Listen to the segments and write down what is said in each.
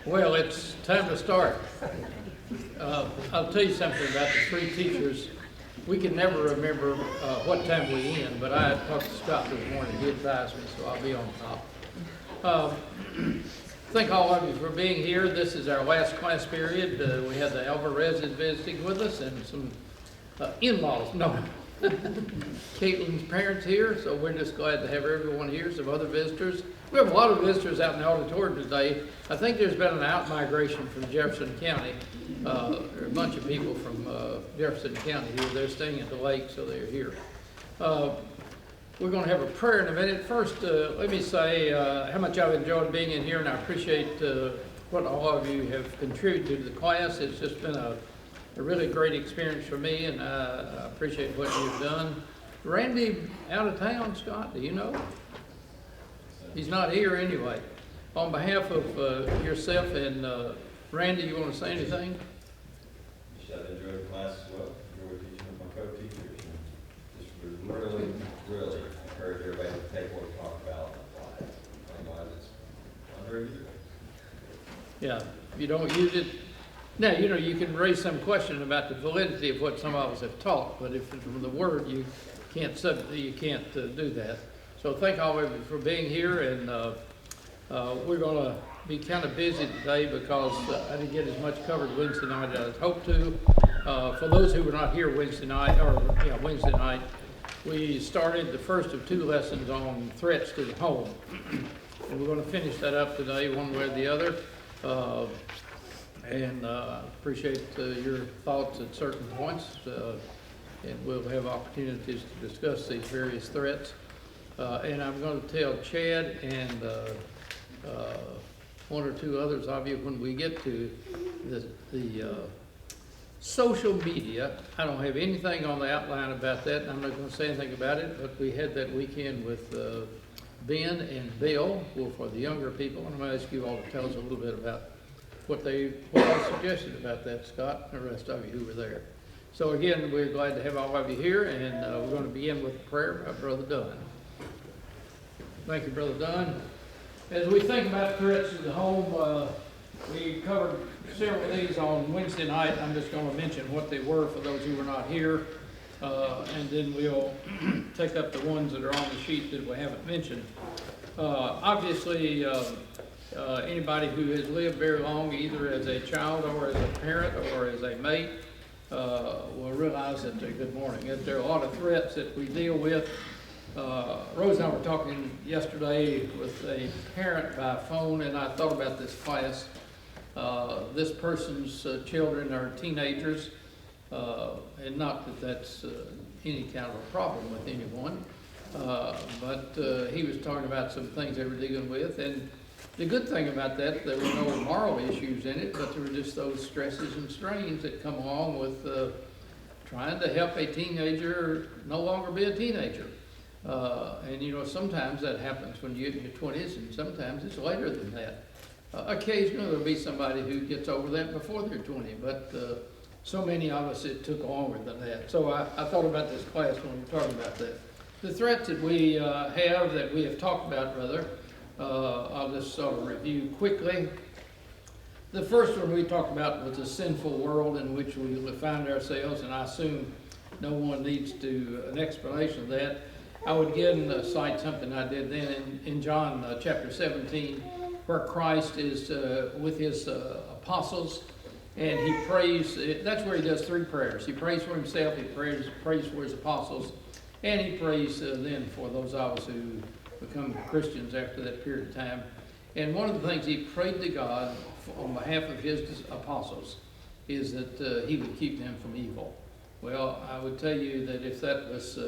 Well, it's time to start. I'll tell you something about the three teachers. We can never remember what time we end, but I talked to Scott this morning. He advised me, so I'll be on top. Thank all of you for being here. This is our last class period. We have the Alvarez's visiting with us and some in-laws. No, Caitlin's parents here, so we're just glad to have everyone here. Some other visitors. We have a lot of visitors out in the auditorium today. I think there's been an out-migration from Jefferson County. There are a bunch of people from Jefferson County here. They're staying at the lake, so they're here. We're going to have a prayer in a minute. First, let me say how much I've enjoyed being in here, and I appreciate what all of you have contributed to the class. It's just been a really great experience for me, and I appreciate what you've done. Randy out of town, Scott, do you know? He's not here anyway. On behalf of yourself and Randy, you want to say anything? I've enjoyed the class as well. Enjoyed teaching with my co-teachers. And just really encourage everybody to take what we talked about and apply it. Otherwise, it's not very good. Yeah, if you don't use it. Now, you can raise some question about the validity of what some of us have taught, but if it's from the Word, you can't do that. So thank all of you for being here, and we're going to be kind of busy today because I didn't get as much covered Wednesday night as I hoped to. For those who were not here Wednesday night, we started the first of two lessons on threats to the home, and we're going to finish that up today, one way or the other. And appreciate your thoughts at certain points, and we'll have opportunities to discuss these various threats. And I'm going to tell Chad and one or two others of you when we get to the social media. I don't have anything on the outline about that, and I'm not going to say anything about it, but we had that weekend with Ben and Bill. Well, for the younger people, I'm going to ask you all to tell us a little bit about what they suggested about that, Scott, and the rest of you who were there. So again, we're glad to have all of you here, and we're going to begin with a prayer by Brother Dunn. Thank you, Brother Dunn. As we think about threats to the home, we covered several of these on Wednesday night. I'm just going to mention what they were for those who were not here, and then we'll take up the ones that are on the sheet that we haven't mentioned. Obviously, anybody who has lived very long, either as a child or as a parent or as a mate, will realize that good morning, that there are a lot of threats that we deal with. Rose and I were talking yesterday with a parent by phone, and I thought about this class. This person's children are teenagers, and not that that's any kind of a problem with anyone, but he was talking about some things they were dealing with, and the good thing about that, there were no moral issues in it, but there were just those stresses and strains that come along with trying to help a teenager no longer be a teenager. And sometimes that happens when you get in your 20s, and sometimes it's later than that. Occasionally there'll be somebody who gets over that before they're 20, but so many of us it took longer than that. So I thought about this class when we were talking about that. The threats that we have talked about rather, I'll just sort of review quickly. The first one we talked about was the sinful world in which we find ourselves, and I assume no one needs an explanation of that. I would again cite something I did then in John chapter 17, where Christ is with his apostles, and he prays. That's where he does three prayers. He prays for himself, he prays for his apostles, and he prays then for those of us who become Christians after that period of time. And one of the things he prayed to God on behalf of his apostles is that he would keep them from evil. Well, I would tell you that if that was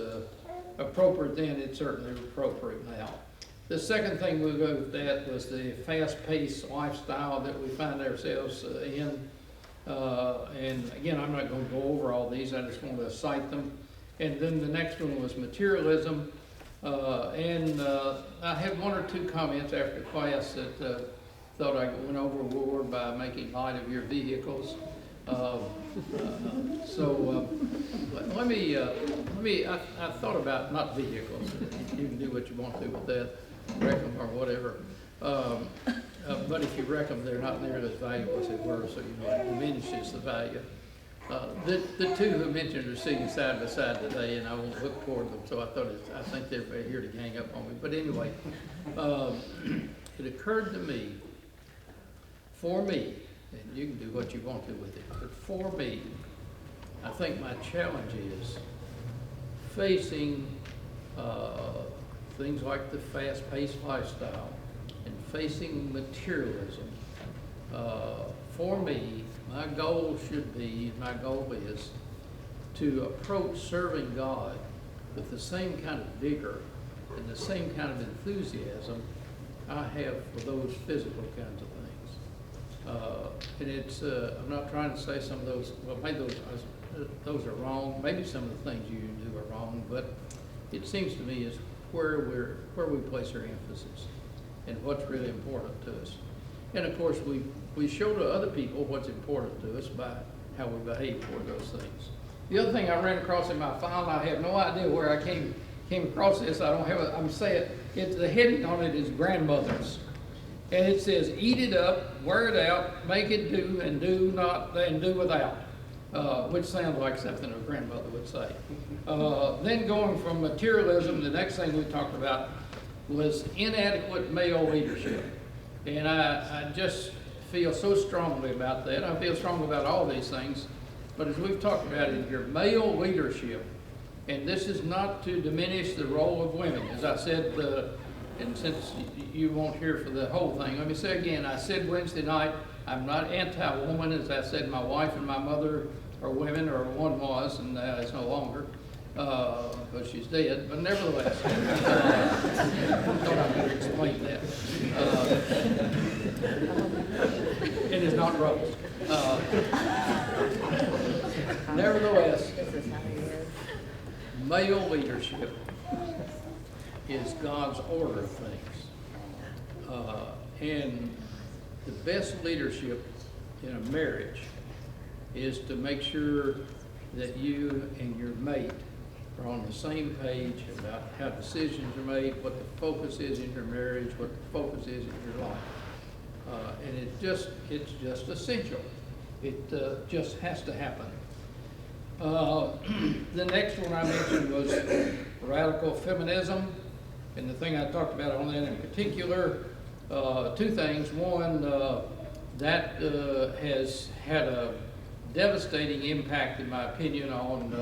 appropriate then, it's certainly appropriate now. The second thing we looked at was the fast-paced lifestyle that we find ourselves in. And again, I'm not going to go over all these, I just want to cite them. And then the next one was materialism. And I had one or two comments after class that thought I went overboard by making light of your vehicles. I thought about not vehicles. You can do what you want to with that, wreck them or whatever. but if you wreck them, they're not nearly as valuable as they were, so you know, it diminishes the value. The two who mentioned are sitting side by side today, and I won't look toward them, so I think they're here to gang up on me. But anyway, it occurred to me, for me, and you can do what you want to with it, but for me, I think my challenge is facing things like the fast-paced lifestyle and facing materialism. For me, my goal is to approach serving God with the same kind of vigor and the same kind of enthusiasm I have for those physical kinds of things. And it's, I'm not trying to say some of those, well, maybe those are wrong, maybe some of the things you do are wrong, but it seems to me is where we place our emphasis and what's really important to us. And of course, we show to other people what's important to us by how we behave toward those things. The other thing I ran across in my file, and I have no idea where I came across this. I don't have it. I'm saying it's the heading on it is grandmothers, and it says eat it up, wear it out, make it do, and do not and do without, which sounds like something a grandmother would say. Then going from materialism, the next thing we talked about was inadequate male leadership. And I just feel so strongly about that. I feel strongly about all these things. But as we've talked about in here, male leadership, and this is not to diminish the role of women. As I said, and since you won't hear for the whole thing, let me say again, I said Wednesday night, I'm not anti-woman. As I said, my wife and my mother are women, or one was, and is no longer. Because she's dead, but nevertheless, thought I could explain that. It is not Rose. Nevertheless, male leadership is God's order of things. And the best leadership in a marriage is to make sure that you and your mate are on the same page about how decisions are made, what the focus is in your marriage, what the focus is in your life. And it's just essential. It just has to happen. The next one I mentioned was radical feminism. And the thing I talked about on that in particular, two things. One, that has had a devastating impact, in my opinion, on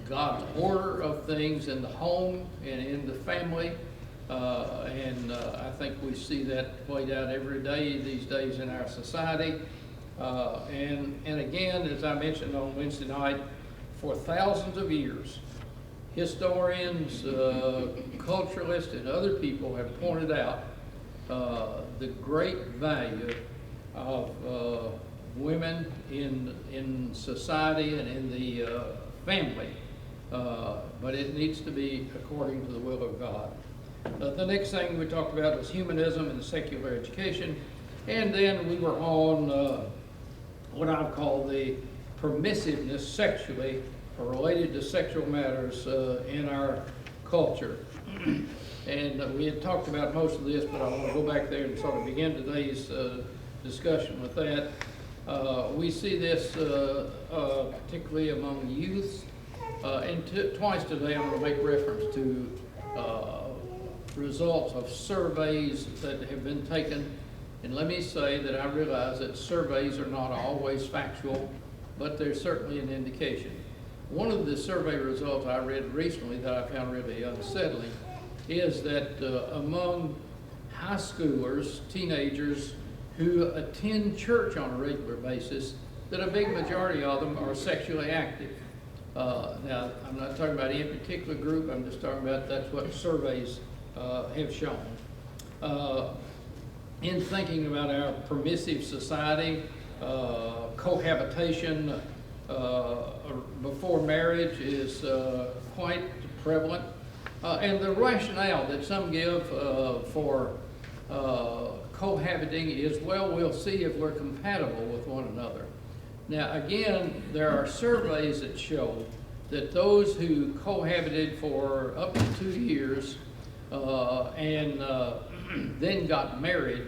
God's order of things in the home and in the family. And I think we see that played out every day these days in our society. And again, as I mentioned on Wednesday night, for thousands of years, historians, culturalists, and other people have pointed out the great value of women in society and in the family, but it needs to be according to the will of God. The next thing we talked about was humanism and secular education, and then we were on what I call the permissiveness sexually related to sexual matters in our culture. And we had talked about most of this, but I want to go back there and sort of begin today's discussion with that. We see this particularly among youth, and twice today I'm going to make reference to results of surveys that have been taken. And let me say that I realize that surveys are not always factual, but they're certainly an indication. One of the survey results I read recently that I found really unsettling is that among high schoolers, teenagers who attend church on a regular basis, that a big majority of them are sexually active. Now, I'm not talking about any particular group, I'm just talking about that's what surveys have shown. In thinking about our permissive society, cohabitation before marriage is quite prevalent. And the rationale that some give for cohabiting is, well, we'll see if we're compatible with one another. Now, again, there are surveys that show that those who cohabited for up to 2 years and then got married,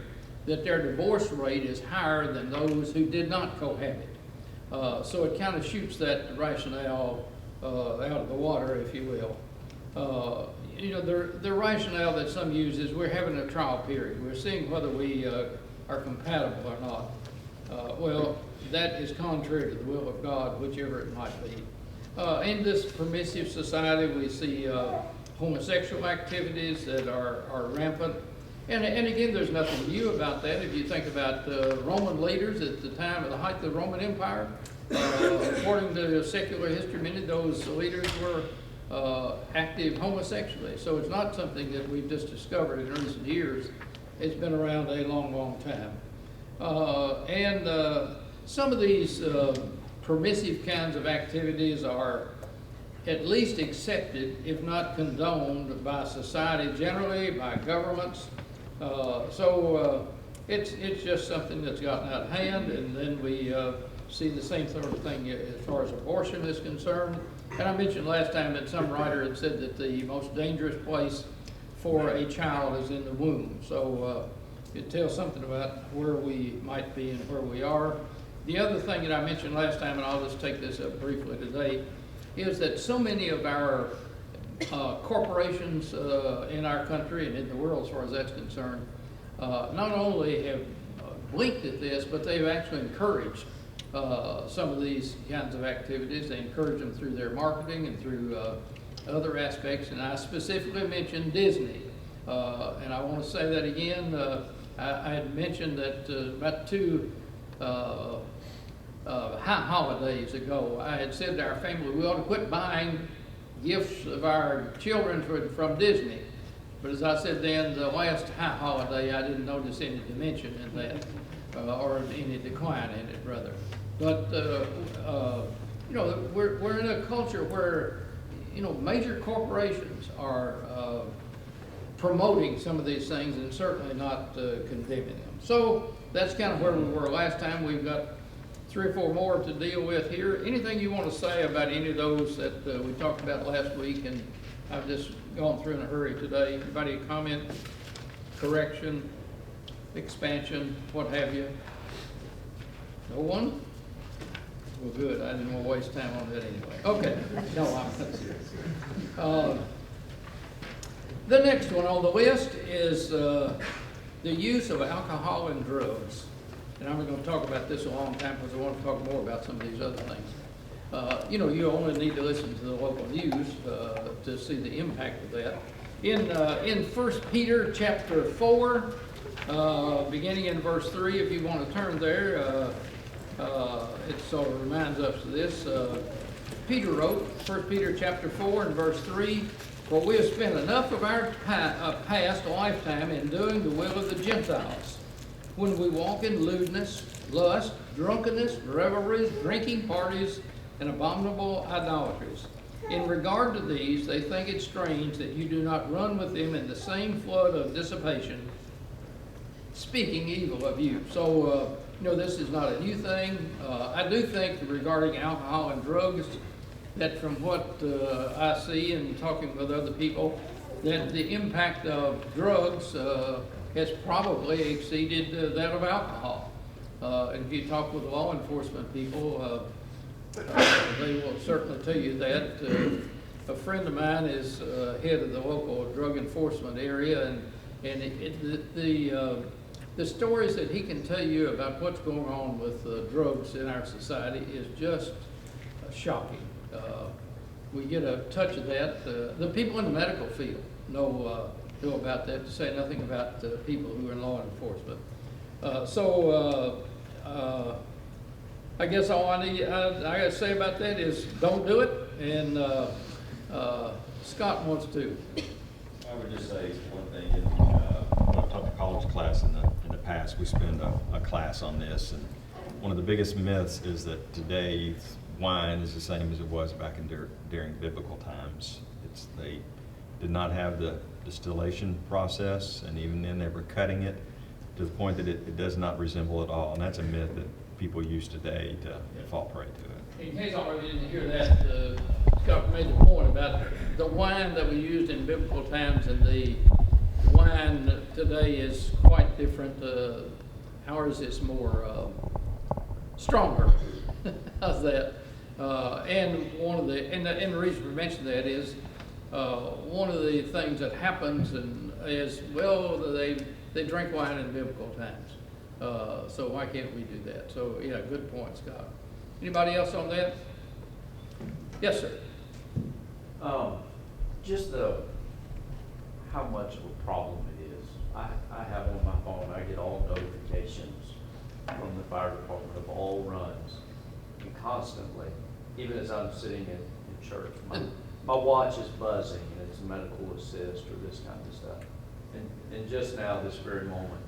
that their divorce rate is higher than those who did not cohabit. So it kind of shoots that rationale out of the water, if you will. You know, the rationale that some use is we're having a trial period. We're seeing whether we are compatible or not. Well, that is contrary to the will of God, whichever it might be. In this permissive society, we see homosexual activities that are rampant. And again, there's nothing new about that. If you think about Roman leaders at the time of the height of the Roman Empire, according to secular history, many of those leaders were active homosexually. So it's not something that we've just discovered in recent years. It's been around a long, long time. Some of these permissive kinds of activities are at least accepted, if not condoned, by society generally, by governments. It's just something that's gotten out of hand, and then we see the same sort of thing as far as abortion is concerned. And I mentioned last time that some writer had said that the most dangerous place for a child is in the womb. So it tells something about where we might be and where we are. The other thing that I mentioned last time, and I'll just take this up briefly today, is that so many of our corporations in our country and in the world, as far as that's concerned, not only have blinked at this, but they've actually encouraged some of these kinds of activities. They encourage them through their marketing and through other aspects. And I specifically mentioned Disney. And I want to say that again. I had mentioned that about two holidays ago, I had said to our family, we ought to quit buying gifts of our children from Disney. But as I said then, the last high holiday, I didn't notice any dimension in that, or any decline in it, rather. But, you know, we're in a culture where, you know, major corporations are promoting some of these things and certainly not condemning them. So that's kind of where we were last time. We've got 3 or 4 more to deal with here. Anything you want to say about any of those that we talked about last week? And I've just gone through in a hurry today. Anybody a comment, correction, expansion, what have you? No one? Well, good. I didn't want to waste time on that anyway. Okay. No, I'm not serious. The next one on the list is the use of alcohol and drugs. And I'm going to talk about this a long time because I want to talk more about some of these other things. You know, you only need to listen to the local news to see the impact of that. In 1 Peter chapter 4, beginning in verse 3, if you want to turn there, it sort of reminds us of this. Peter wrote, 1 Peter chapter 4 and verse 3, for we have spent enough of our past lifetime in doing the will of the Gentiles, when we walk in lewdness, lust, drunkenness, revelries, drinking parties, and abominable idolatries. In regard to these, they think it strange that you do not run with them in the same flood of dissipation, speaking evil of you. So, you know, this is not a new thing. I do think regarding alcohol and drugs, that from what I see and talking with other people, that the impact of drugs has probably exceeded that of alcohol. And if you talk with law enforcement people, they will certainly tell you that. A friend of mine is head of the local drug enforcement area, and the stories that he can tell you about what's going on with drugs in our society is just shocking. We get a touch of that. The people in the medical field know about that, to say nothing about people who are in law enforcement. I guess all I got to say about that is don't do it, and Scott wants to. I would just say one thing. When I've taught the college class in the past, we spend a class on this, and one of the biggest myths is that today wine is the same as it was back during biblical times. They did not have the distillation process, and even then they were cutting it to the point that it does not resemble at all, and that's a myth that people use today to fall prey to it. In case I didn't hear that, Scott made the point about the wine that we used in biblical times, and the wine today is quite different. Ours is more stronger. How's that? And one of the reason we mention that is one of the things that happens is, well, they drink wine in biblical times. So why can't we do that? So yeah, good point, Scott. Anybody else on that? Yes, sir. Just how much of a problem it is. I have on my phone, I get all notifications from the fire department of all runs, and constantly, even as I'm sitting in church, my watch is buzzing, and it's medical assist or this kind of stuff. And just now, this very moment,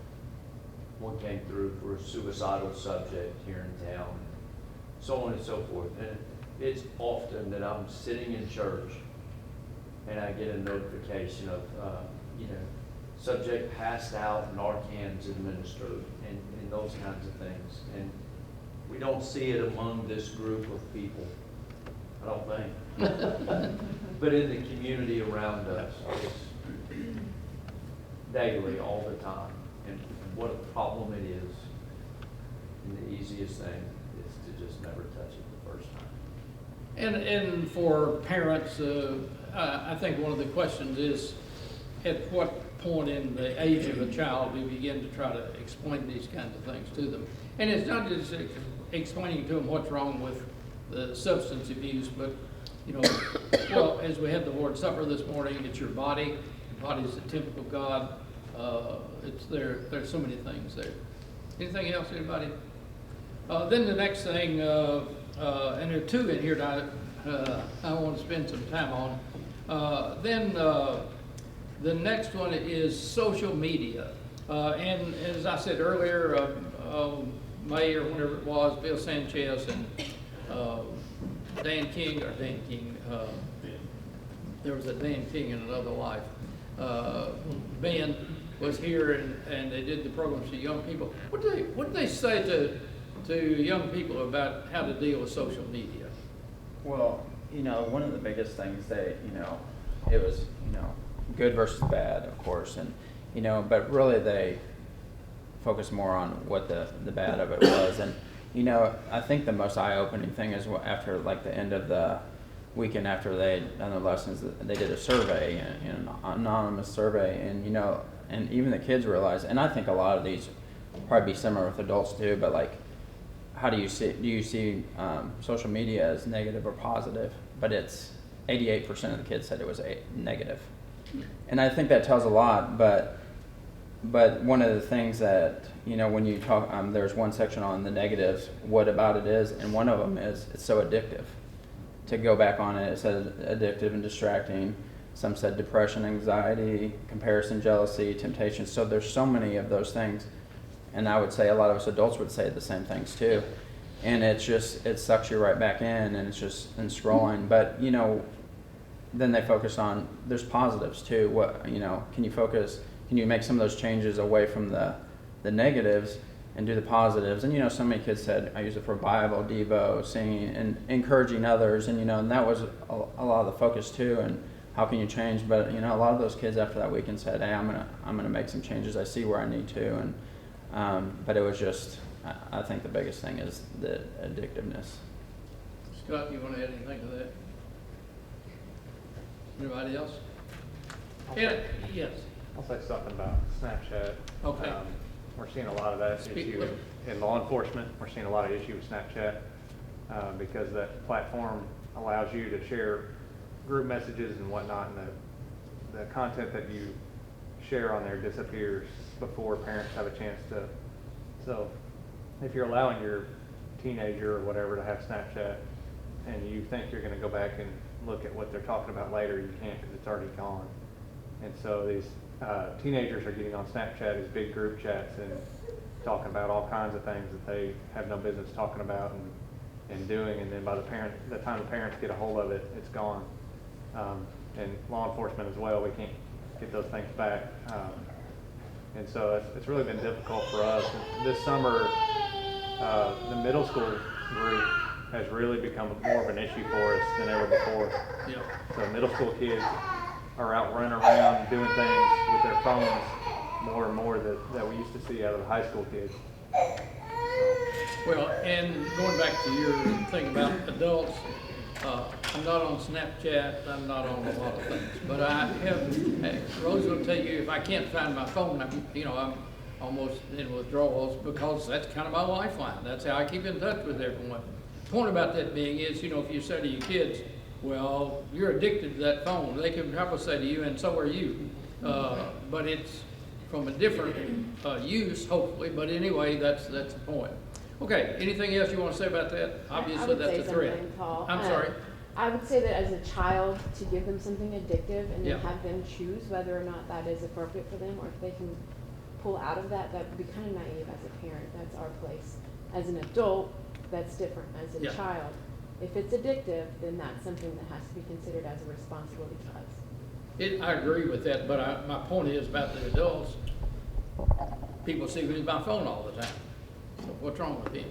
one came through for a suicidal subject here in town, so on and so forth. And it's often that I'm sitting in church and I get a notification of, subject passed out, Narcan's administered, and those kinds of things. And we don't see it among this group of people, I don't think. But in the community around us, it's daily, all the time. And what a problem it is. And the easiest thing is to just never touch it the first time. And for parents, I think one of the questions is, at what point in the age of a child do you begin to try to explain these kinds of things to them? And it's not just explaining to them what's wrong with the substance abuse, but, well, as we had the Lord's Supper this morning, it's your body. Your body is the temple of God. There's so many things there. Anything else, anybody? Then the next thing, and there are two in here that I want to spend some time on. Then the next one is social media. And as I said earlier, May or whenever it was, Bill Sanchez and Dan King, there was a Dan King in another life. Ben was here and they did the programs to young people. What did they say to young people about how to deal with social media? Well, one of the biggest things that, it was, good versus bad, of course, and, but really they focused more on what the bad of it was. And, I think the most eye-opening thing is after, like, the end of the weekend after they had done the lessons, they did a survey, an anonymous survey, and, and even the kids realized, and I think a lot of these probably be similar with adults too, but, like, do you see social media as negative or positive? But it's 88% of the kids said it was negative. And I think that tells a lot, but one of the things that, when you talk, there's one section on the negatives, what about it is, and one of them is it's so addictive. To go back on it, it said addictive and distracting. Some said depression, anxiety, comparison, jealousy, temptation. So there's so many of those things. And I would say a lot of us adults would say the same things too. And it sucks you right back in, and it's just in scrolling. But, then they focus on, there's positives too. What, can you make some of those changes away from the negatives and do the positives? And, so many kids said, I use it for Bible, Devo, singing, and encouraging others. And, and that was a lot of the focus too. And how can you change? But, a lot of those kids after that weekend said, hey, I'm gonna make some changes. I see where I need to. And, but it was just, I think the biggest thing is the addictiveness. Scott, you want to add anything to that? Anybody else? Yes. I'll say something about Snapchat. Okay. We're seeing a lot of that issue in law enforcement. We're seeing a lot of issue with Snapchat because that platform allows you to share group messages and whatnot, and the content that you share on there disappears before parents have a chance to. So if you're allowing your teenager or whatever to have Snapchat and you think you're going to go back and look at what they're talking about later, you can't because it's already gone. And so these teenagers are getting on Snapchat, these big group chats, and talking about all kinds of things that they have no business talking about and doing. And then by the time the parents get a hold of it, it's gone. And law enforcement as well, we can't get those things back. And so it's really been difficult for us. And this summer, the middle school group has really become more of an issue for us than ever before. Yep. So middle school kids are out running around doing things with their phones more and more that we used to see out of the high school kids. Well, and going back to your thing about adults, I'm not on Snapchat, I'm not on a lot of things, but I have, Rose will tell you, if I can't find my phone, I'm almost in withdrawals, because that's kind of my lifeline. That's how I keep in touch with everyone. The point about that being is, if you say to your kids, well, you're addicted to that phone, they can probably say to you, and so are you. But it's from a different use, hopefully, but anyway, that's the point. Okay, anything else you want to say about that? Obviously, that's a threat. Paul. I'm sorry. I would say that as a child, to give them something addictive and Yeah. then have them choose whether or not that is appropriate for them, or if they can pull out of that, that would be kind of naive as a parent. That's our place. As an adult, that's different. As a Yeah. child, if it's addictive, then that's something that has to be considered as a responsibility to us. I agree with that, but my point is about the adults. People see me with my phone all the time. So what's wrong with him?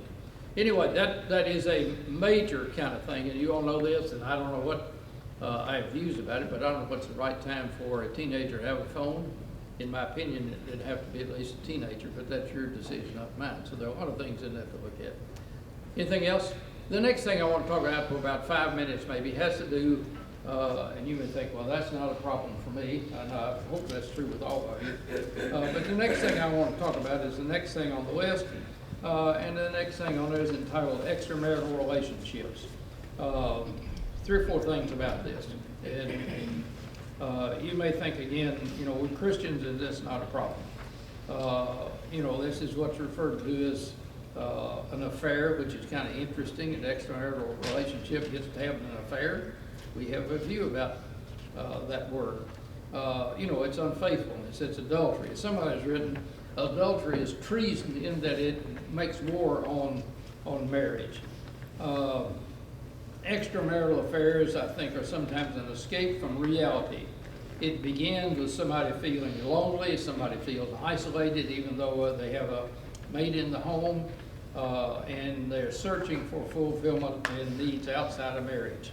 Anyway, that is a major kind of thing, and you all know this, and I don't know what I have views about it, but I don't know what's the right time for a teenager to have a phone. In my opinion, it'd have to be at least a teenager, but that's your decision, not mine. So there are a lot of things in that to look at. Anything else? The next thing I want to talk about for about 5 minutes maybe has to do, and you may think, well, that's not a problem for me, and I hope that's true with all of you. But the next thing I want to talk about is the next thing on the list, and the next thing on there is entitled Extramarital Relationships. 3 or 4 things about this. And you may think again, we're Christians and that's not a problem. This is what's referred to as an affair, which is kind of interesting. An extramarital relationship gets to have an affair. We have a view about that word. It's unfaithfulness, it's adultery. Somebody's written, adultery is treason in that it makes war on marriage. Extramarital affairs, I think, are sometimes an escape from reality. It begins with somebody feeling lonely, somebody feels isolated, even though they have a mate in the home, and they're searching for fulfillment and needs outside of marriage.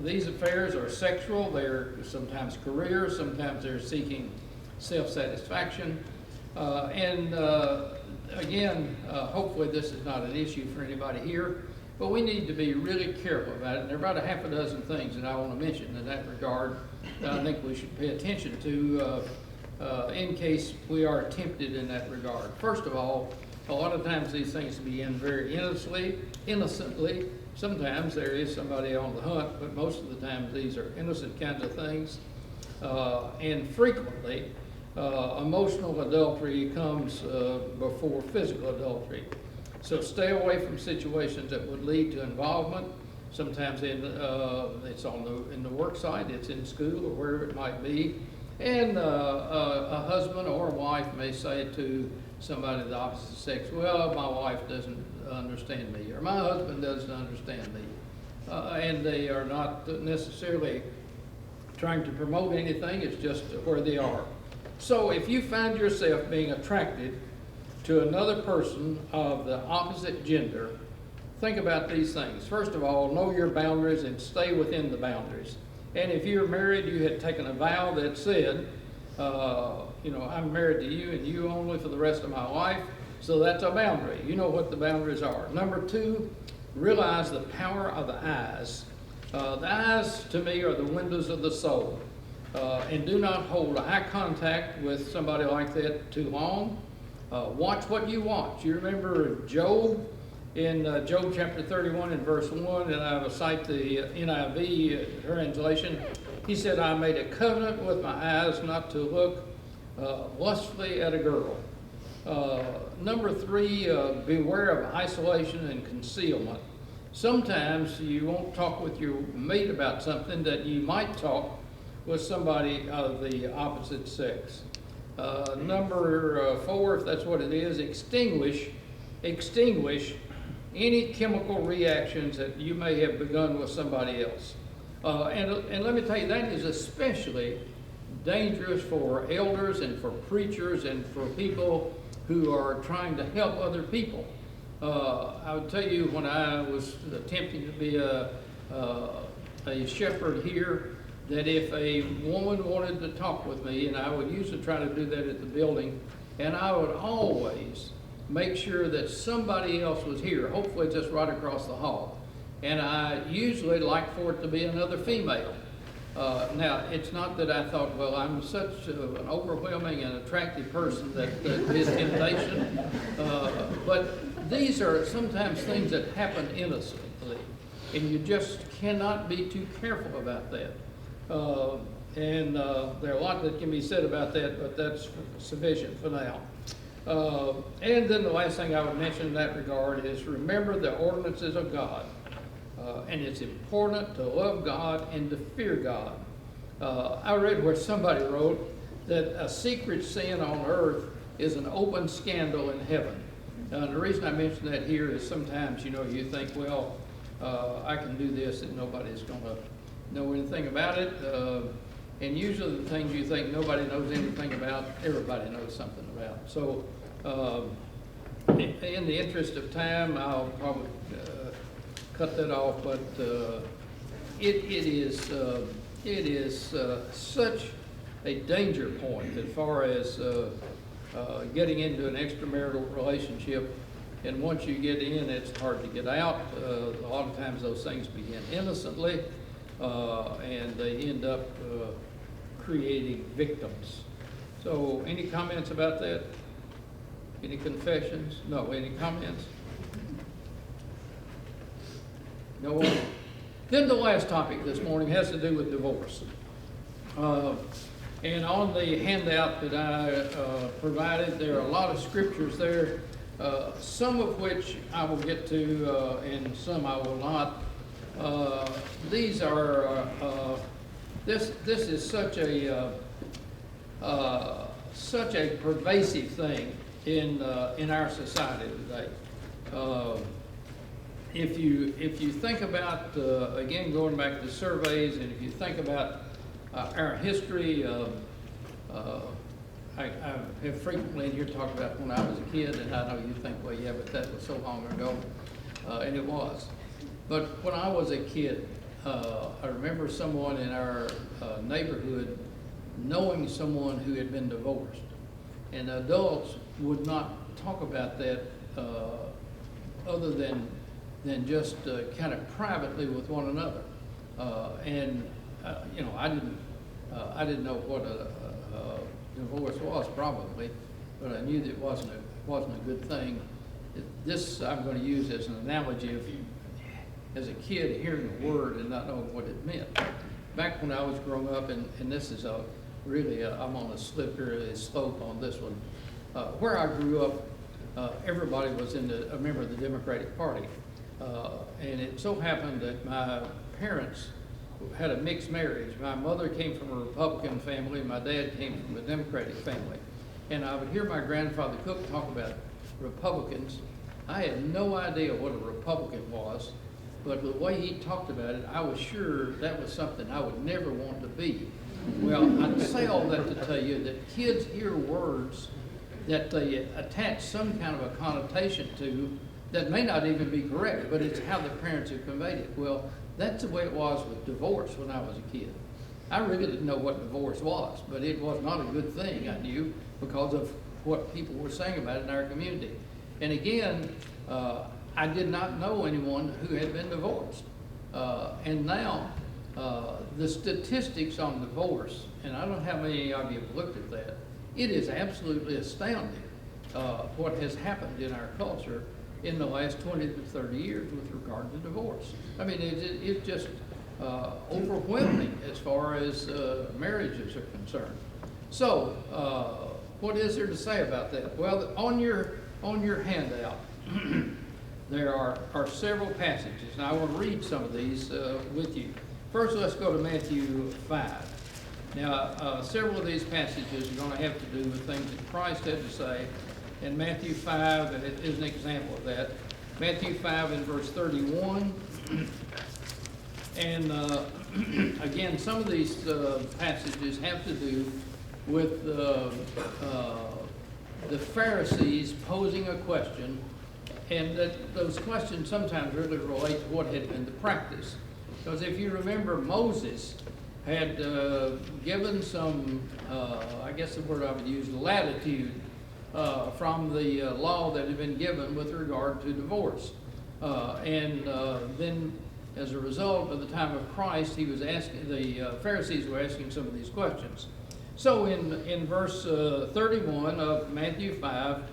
These affairs are sexual, they're sometimes career, sometimes they're seeking self-satisfaction. Again, hopefully this is not an issue for anybody here, but we need to be really careful about it. And there are about a half a dozen things that I want to mention in that regard that I think we should pay attention to in case we are tempted in that regard. First of all, a lot of times these things begin very innocently. Sometimes there is somebody on the hunt, but most of the time these are innocent kinds of things. And frequently, emotional adultery comes before physical adultery. So stay away from situations that would lead to involvement. Sometimes it's in the work site, it's in school, or wherever it might be. And a husband or a wife may say to somebody of the opposite sex, well, my wife doesn't understand me, or my husband doesn't understand me. And they are not necessarily trying to promote anything, it's just where they are. So if you find yourself being attracted to another person of the opposite gender, think about these things. First of all, know your boundaries and stay within the boundaries. And if you're married, you had taken a vow that said, I'm married to you and you only for the rest of my life. So that's a boundary. You know what the boundaries are. Number 2, realize the power of the eyes. The eyes, to me, are the windows of the soul. And do not hold eye contact with somebody like that too long. Watch what you watch. You remember Job in Job chapter 31 and verse 1, and I will cite the NIV translation. He said, I made a covenant with my eyes not to look lustfully at a girl. Number 3, beware of isolation and concealment. Sometimes you won't talk with your mate about something that you might talk with somebody of the opposite sex. Number 4, if that's what it is, extinguish any chemical reactions that you may have begun with somebody else. And let me tell you, that is especially dangerous for elders and for preachers and for people who are trying to help other people. I would tell you, when I was attempting to be a shepherd here, that if a woman wanted to talk with me, and I would usually try to do that at the building, and I would always make sure that somebody else was here, hopefully just right across the hall. And I usually like for it to be another female. Now, it's not that I thought, well, I'm such an overwhelming and attractive person that is temptation. But these are sometimes things that happen innocently, and you just cannot be too careful about that. And there are a lot that can be said about that, but that's sufficient for now. And then the last thing I would mention in that regard is remember the ordinances of God. And it's important to love God and to fear God. I read where somebody wrote that a secret sin on earth is an open scandal in heaven. And the reason I mention that here is sometimes, you think, well, I can do this and nobody's going to know anything about it. And usually the things you think nobody knows anything about, everybody knows something about. So in the interest of time, I'll probably cut that off, but it is such a danger point as far as getting into an extramarital relationship. And once you get in, it's hard to get out. A lot of times those things begin innocently, and they end up creating victims. So any comments about that? Any confessions? No, any comments? No one? Then the last topic this morning has to do with divorce. And on the handout that I provided, there are a lot of scriptures there, some of which I will get to and some I will not. These are, this is such a pervasive thing in our society today. If you think about, again, going back to the surveys, and if you think about our history, I have frequently in here talked about when I was a kid, and I know you think, well, yeah, but that was so long ago, and it was. But when I was a kid, I remember someone in our neighborhood knowing someone who had been divorced, and adults would not talk about that other than just kind of privately with one another. I didn't know what a divorce was probably, but I knew that it wasn't a good thing. This I'm going to use as an analogy of you, as a kid, hearing a word and not knowing what it meant. Back when I was growing up, and this is I'm on a slippery slope on this one. Where I grew up, everybody was a member of the Democratic Party. And it so happened that my parents had a mixed marriage. My mother came from a Republican family, my dad came from a Democratic family. And I would hear my grandfather Cook talk about Republicans. I had no idea what a Republican was, but the way he talked about it, I was sure that was something I would never want to be. Well, I'd say all that to tell you that kids hear words that they attach some kind of a connotation to that may not even be correct, but it's how the parents have conveyed it. Well, that's the way it was with divorce when I was a kid. I really didn't know what divorce was, but it was not a good thing, I knew, because of what people were saying about it in our community. And again, I did not know anyone who had been divorced. And now, the statistics on divorce, and I don't know how many of you have looked at that, it is absolutely astounding what has happened in our culture in the last 20 to 30 years with regard to divorce. I mean, it's just overwhelming as far as marriages are concerned. So, what is there to say about that? Well, on your handout, there are several passages, and I want to read some of these with you. First, let's go to Matthew 5. Now, several of these passages are going to have to do with things that Christ had to say. And Matthew 5 is an example of that. Matthew 5 and verse 31. And again, some of these passages have to do with the Pharisees posing a question, and that those questions sometimes really relate to what had been the practice. Because if you remember, Moses had given some, I guess the word I would use, latitude from the law that had been given with regard to divorce. And then, as a result, of the time of Christ, he was asking, the Pharisees were asking some of these questions. So in verse 31 of Matthew 5,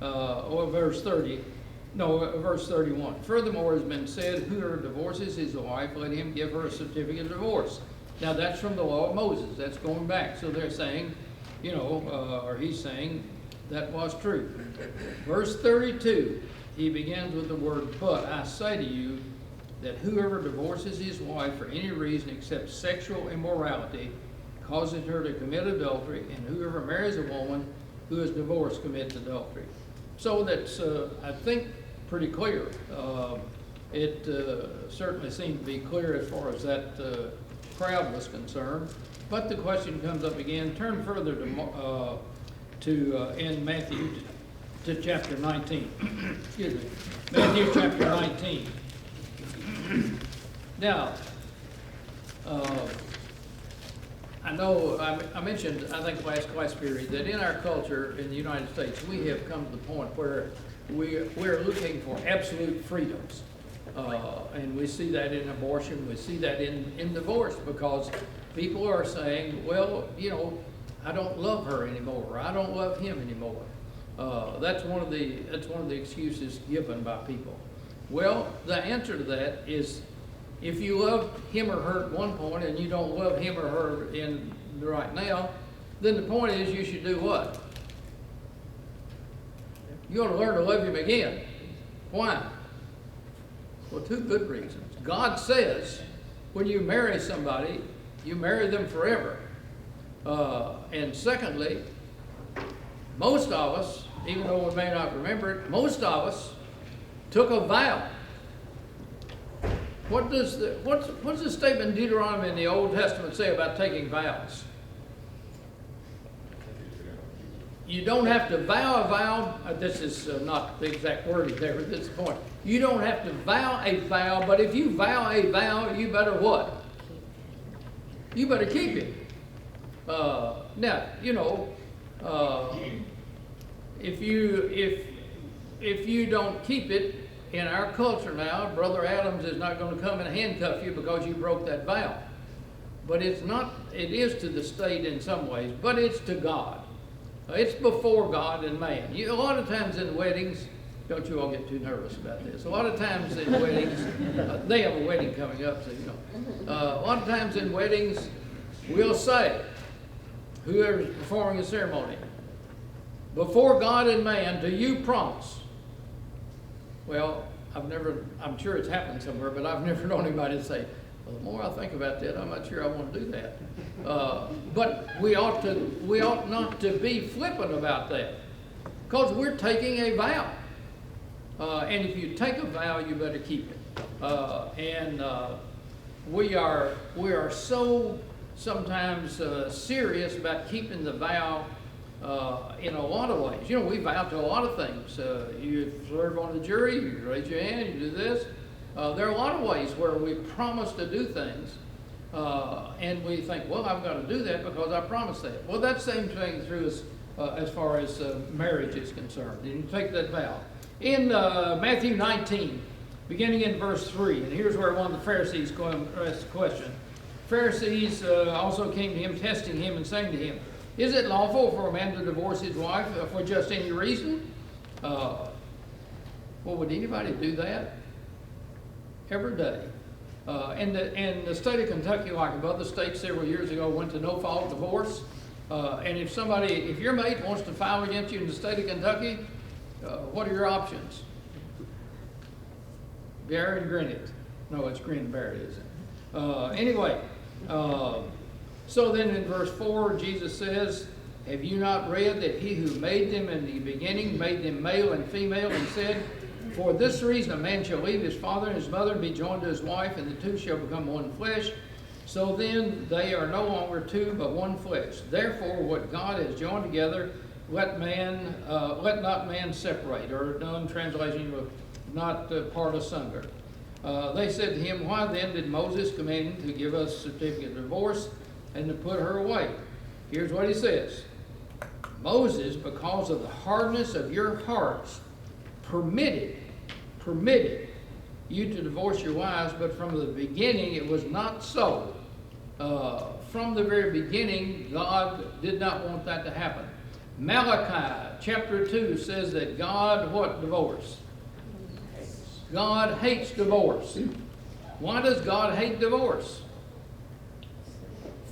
or verse 31. Furthermore, it has been said, whoever divorces his wife, let him give her a certificate of divorce. Now that's from the law of Moses. That's going back. So they're saying, you know, or he's saying that was true. Verse 32, he begins with the word, but I say to you that whoever divorces his wife for any reason except sexual immorality causes her to commit adultery, and whoever marries a woman who is divorced commits adultery. So that's, I think, pretty clear. It certainly seemed to be clear as far as that crowd was concerned. But the question comes up again. Turn further to in Matthew to chapter 19. Excuse me. Matthew chapter 19. Now, I know I mentioned, I think last class period, that in our culture in the United States, we have come to the point where we're looking for absolute freedoms. And we see that in abortion, we see that in divorce, because people are saying, well, you know, I don't love her anymore, or I don't love him anymore. That's one of the excuses given by people. Well, the answer to that is, if you love him or her at one point and you don't love him or her in right now, then the point is you should do what? You ought to learn to love him again. Why? Well, two good reasons. God says when you marry somebody, you marry them forever. And secondly, most of us, even though we may not remember it, most of us took a vow. What's the statement in Deuteronomy in the Old Testament say about taking vows? You don't have to vow a vow. This is not the exact wording there, but this is the point. You don't have to vow a vow, but if you vow a vow, you better what? You better keep it. Now, you know, if you don't keep it, in our culture now, Brother Adams is not going to come and handcuff you because you broke that vow. But it's not, it is to the state in some ways, but it's to God. It's before God and man. A lot of times in weddings, don't you all get too nervous about this. A lot of times in weddings, they have a wedding coming up, so you know. A lot of times in weddings, we'll say, whoever's performing a ceremony, before God and man, do you promise? Well, I'm sure it's happened somewhere, but I've never known anybody to say, well, the more I think about that, I'm not sure I want to do that. But we ought not to be flippant about that, because we're taking a vow. And if you take a vow, you better keep it. We are so sometimes serious about keeping the vow in a lot of ways. You know, we vow to a lot of things. You serve on the jury, you raise your hand, you do this. There are a lot of ways where we promise to do things, and we think, well, I've got to do that because I promised that. Well, that same thing through as far as marriage is concerned. And you take that vow. In Matthew 19, beginning in verse 3, and here's where one of the Pharisees asked the question. Pharisees also came to him, testing him and saying to him, is it lawful for a man to divorce his wife for just any reason? Well, would anybody do that? Every day. And the state of Kentucky, like other states several years ago, went to no-fault divorce. And if your mate wants to file against you in the state of Kentucky, what are your options? Bear and grin it. No, it's grin and bear it, isn't it? Anyway, so then in verse 4, Jesus says, have you not read that he who made them in the beginning made them male and female, and said, for this reason a man shall leave his father and his mother and be joined to his wife, and the two shall become one flesh. So then they are no longer two, but one flesh. Therefore what God has joined together, let not man separate, or another translation, not part asunder. They said to him, why then did Moses command him to give us a certificate of divorce and to put her away? Here's what he says. Moses, because of the hardness of your hearts, permitted you to divorce your wives, but from the beginning it was not so. From the very beginning, God did not want that to happen. Malachi chapter 2 says that God, what? Divorce. God hates divorce. Why does God hate divorce?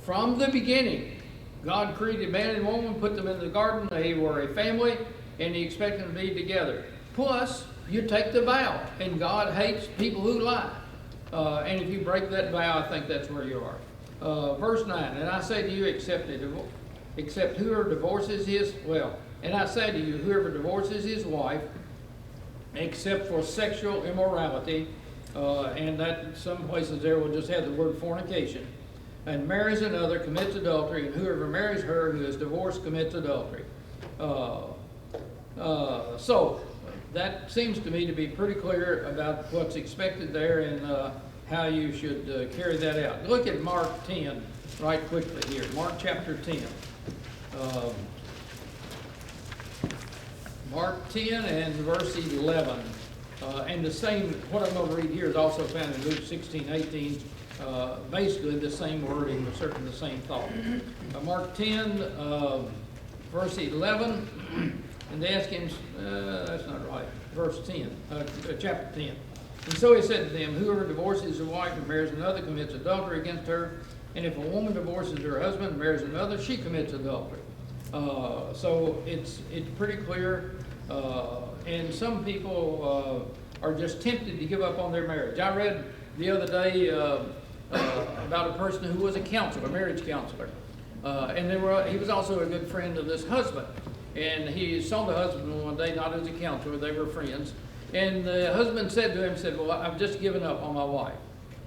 From the beginning, God created man and woman, put them in the garden. They were a family, and He expected them to be together. Plus, you take the vow, and God hates people who lie. And if you break that vow, I think that's where you are. Verse 9, and I say to you, except whoever divorces and I say to you, whoever divorces his wife, except for sexual immorality, and that some places there will just have the word fornication, and marries another, commits adultery, and whoever marries her who is divorced commits adultery. So that seems to me to be pretty clear about what's expected there and how you should carry that out. Look at Mark 10 right quickly here. Mark chapter 10. Mark 10 and verse 11. And the same, what I'm going to read here is also found in Luke 16, 18. Basically the same wording, but certainly the same thought. Mark 10, verse 11. And they asked him, that's not right, verse 10, chapter 10. And so he said to them, whoever divorces a wife and marries another commits adultery against her. And if a woman divorces her husband and marries another, she commits adultery. So it's pretty clear. And some people are just tempted to give up on their marriage. I read the other day about a person who was a counselor, a marriage counselor. And he was also a good friend of this husband. And he saw the husband one day, not as a counselor, they were friends. And the husband said to him, well, I've just given up on my wife.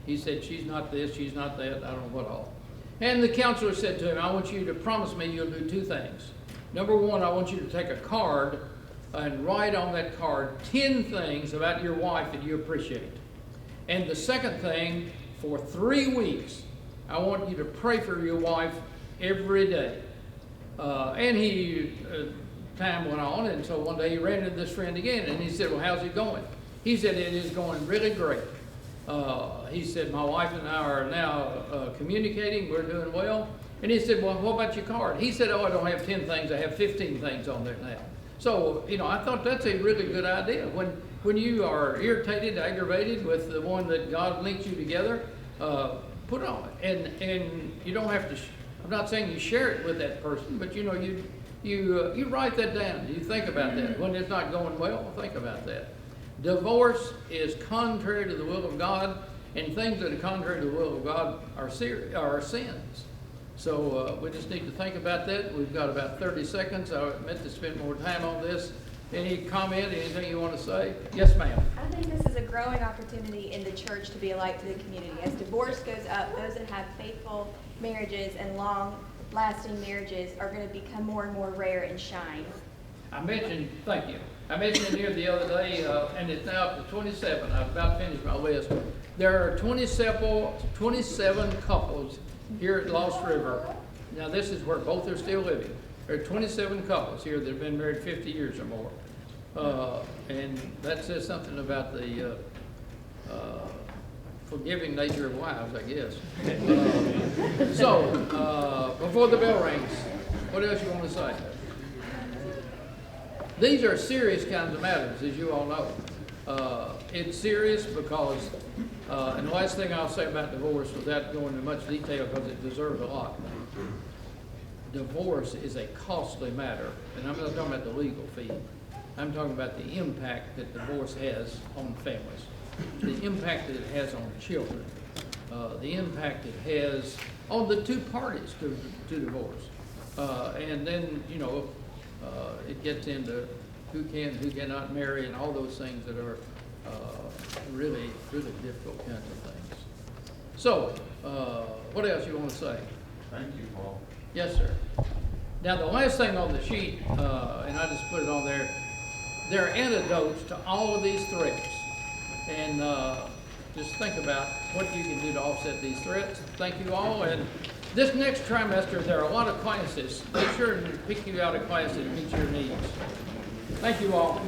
He said, she's not this, she's not that, I don't know what all. And the counselor said to him, I want you to promise me you'll do two things. Number one, I want you to take a card and write on that card 10 things about your wife that you appreciate. And the second thing, for 3 weeks, I want you to pray for your wife every day. Time went on, and so one day he ran into this friend again, and he said, well, how's it going? He said, it is going really great. He said, my wife and I are now communicating, we're doing well. And he said, well, what about your card? He said, oh, I don't have 10 things, I have 15 things on there now. So, I thought that's a really good idea. When you are irritated, aggravated with the one that God links you together, put it on. And you don't have to, I'm not saying you share it with that person, but you write that down. You think about that. When it's not going well, think about that. Divorce is contrary to the will of God, and things that are contrary to the will of God are sins. So we just need to think about that. We've got about 30 seconds. I meant to spend more time on this. Any comment, anything you want to say? Yes, ma'am. I think this is a growing opportunity in the church to be a light to the community. As divorce goes up, those that have faithful marriages and long-lasting marriages are going to become more and more rare and shine. Thank you. I mentioned it here the other day, and it's now up to 27. I've about finished my list. There are 27 couples here at Lost River. Now, this is where both are still living. There are 27 couples here that have been married 50 years or more. And that says something about the forgiving nature of wives, I guess. Before the bell rings, what else you want to say? These are serious kinds of matters, as you all know. It's serious because, and the last thing I'll say about divorce, without going into much detail because it deserves a lot, divorce is a costly matter. And I'm not talking about the legal fee. I'm talking about the impact that divorce has on families, the impact that it has on children, the impact it has on the two parties to divorce. And then, it gets into who can, who cannot marry, and all those things that are really, really difficult kinds of things. So, what else you want to say? Thank you, Paul. Yes, sir. Now, the last thing on the sheet, and I just put it on there, there are antidotes to all of these threats. And just think about what you can do to offset these threats. Thank you all, and this next trimester, there are a lot of classes. Make sure to pick you out a class that meets your needs. Thank you all.